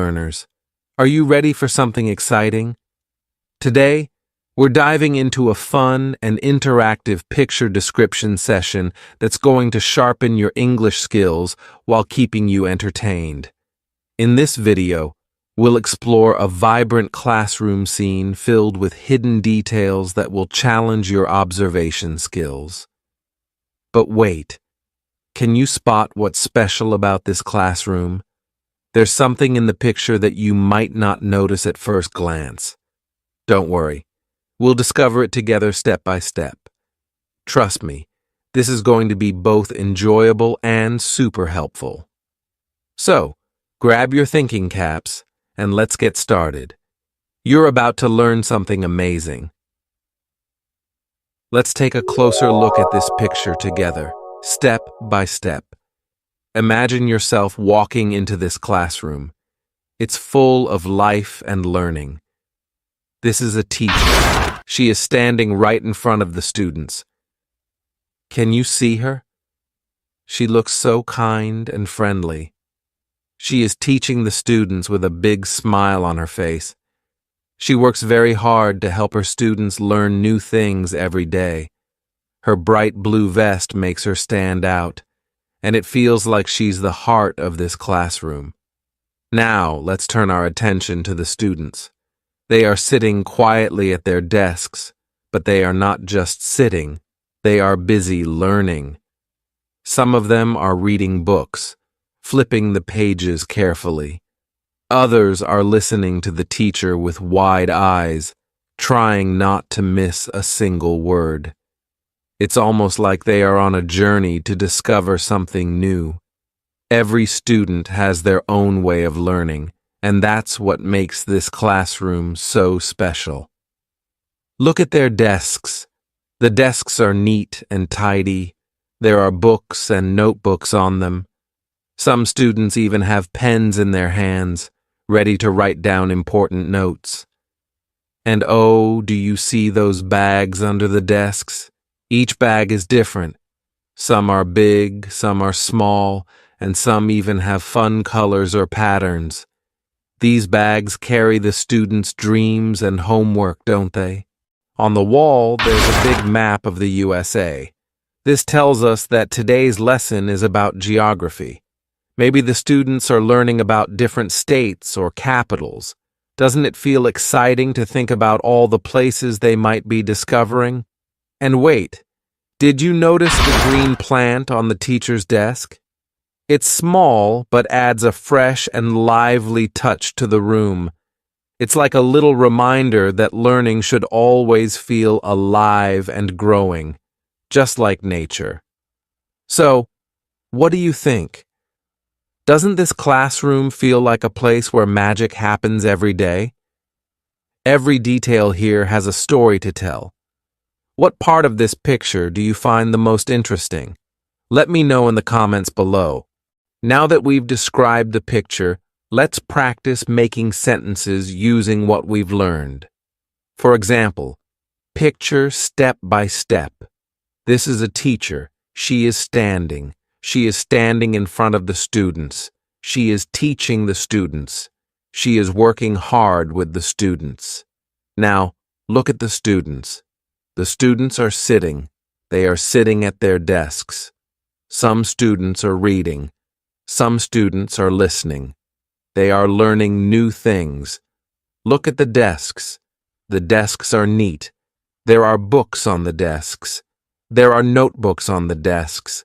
learners. Are you ready for something exciting? Today, we're diving into a fun and interactive picture description session that's going to sharpen your English skills while keeping you entertained. In this video, we'll explore a vibrant classroom scene filled with hidden details that will challenge your observation skills. But wait, can you spot what's special about this classroom? There's something in the picture that you might not notice at first glance. Don't worry, we'll discover it together step by step. Trust me, this is going to be both enjoyable and super helpful. So, grab your thinking caps and let's get started. You're about to learn something amazing. Let's take a closer look at this picture together, step by step. Imagine yourself walking into this classroom. It's full of life and learning. This is a teacher. She is standing right in front of the students. Can you see her? She looks so kind and friendly. She is teaching the students with a big smile on her face. She works very hard to help her students learn new things every day. Her bright blue vest makes her stand out, and it feels like she's the heart of this classroom. Now, let's turn our attention to the students. They are sitting quietly at their desks, but they are not just sitting, they are busy learning. Some of them are reading books, flipping the pages carefully. Others are listening to the teacher with wide eyes, trying not to miss a single word. It's almost like they are on a journey to discover something new. Every student has their own way of learning, and that's what makes this classroom so special. Look at their desks. The desks are neat and tidy. There are books and notebooks on them. Some students even have pens in their hands, ready to write down important notes. And oh, do you see those bags under the desks? Each bag is different. Some are big, some are small, and some even have fun colors or patterns. These bags carry the students' dreams and homework, don't they? On the wall, there's a big map of the USA. This tells us that today's lesson is about geography. Maybe the students are learning about different states or capitals. Doesn't it feel exciting to think about all the places they might be discovering? And wait, did you notice the green plant on the teacher's desk? It's small, but adds a fresh and lively touch to the room. It's like a little reminder that learning should always feel alive and growing, just like nature. So, what do you think? Doesn't this classroom feel like a place where magic happens every day? Every detail here has a story to tell. What part of this picture do you find the most interesting? Let me know in the comments below. Now that we've described the picture, let's practice making sentences using what we've learned. For example, picture step by step. This is a teacher. She is standing. She is standing in front of the students. She is teaching the students. She is working hard with the students. Now, look at the students. The students are sitting. They are sitting at their desks. Some students are reading. Some students are listening. They are learning new things. Look at the desks. The desks are neat. There are books on the desks. There are notebooks on the desks.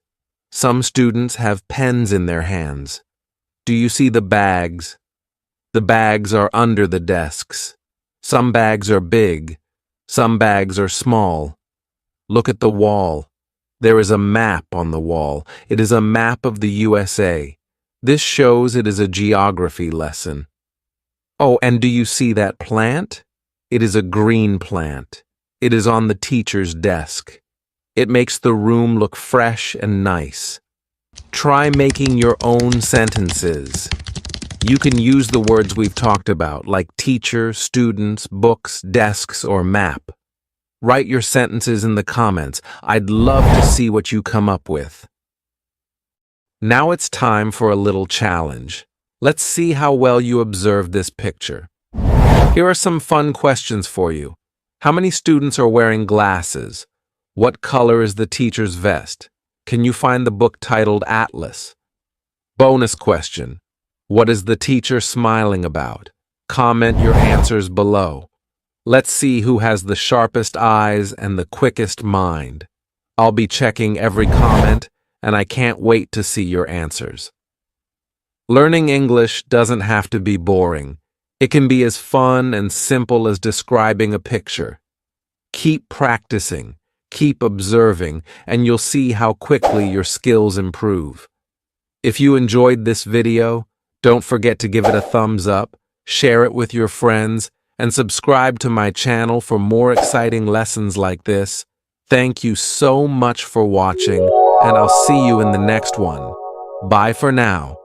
Some students have pens in their hands. Do you see the bags? The bags are under the desks. Some bags are big. Some bags are small. Look at the wall. There is a map on the wall. It is a map of the USA. This shows it is a geography lesson. Oh, and do you see that plant? It is a green plant. It is on the teacher's desk. It makes the room look fresh and nice. Try making your own sentences. You can use the words we've talked about, like teacher, students, books, desks, or map. Write your sentences in the comments. I'd love to see what you come up with. Now it's time for a little challenge. Let's see how well you observed this picture. Here are some fun questions for you. How many students are wearing glasses? What color is the teacher's vest? Can you find the book titled Atlas? Bonus question. What is the teacher smiling about? Comment your answers below. Let's see who has the sharpest eyes and the quickest mind. I'll be checking every comment, and I can't wait to see your answers. Learning English doesn't have to be boring. It can be as fun and simple as describing a picture. Keep practicing, keep observing, and you'll see how quickly your skills improve. If you enjoyed this video, don't forget to give it a thumbs up, share it with your friends, and subscribe to my channel for more exciting lessons like this. Thank you so much for watching, and I'll see you in the next one. Bye for now.